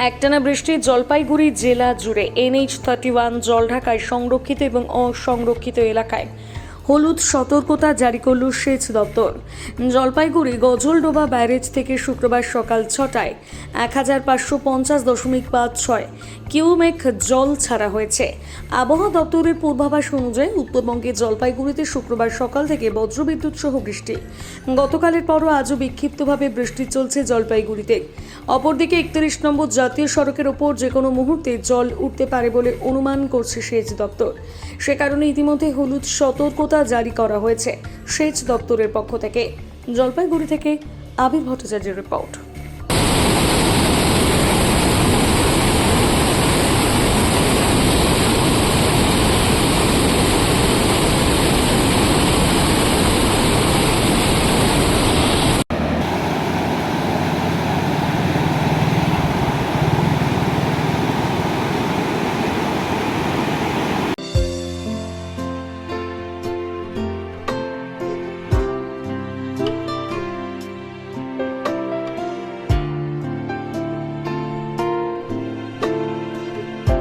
একটানা বৃষ্টি জলপাইগুড়ি জেলা জুড়ে NH-31 জলঢাকায় সংরক্ষিত এবং অসংরক্ষিত এলাকায় হলুদ সতর্কতা জারি করল সেচ দপ্তর। জলপাইগুড়ি গজলডোবা ব্যারেজ থেকে শুক্রবার সকাল 6টায় 1550.56 কিউমেক জল ছাড়া হয়েছে। আবহাওয়া দপ্তরের পূর্বাভাস অনুযায়ী উত্তরবঙ্গের জলপাইগুড়িতে শুক্রবার সকাল থেকে বজ্রবিদ্যুৎ সহ বৃষ্টি। গতকালের পরও আজও বিক্ষিপ্তভাবে বৃষ্টি চলছে জলপাইগুড়িতে। অপরদিকে 31 নম্বর জাতীয় সড়কের ওপর যে কোনো মুহূর্তে জল উঠতে পারে বলে অনুমান করছে সেচ দপ্তর। সে কারণে ইতিমধ্যে হলুদ সতর্কতা জারি করা হয়েছে সেচ দপ্তরের পক্ষ থেকে। জলপাইগুড়ি থেকে আবির ভট্টাচার্যের রিপোর্ট।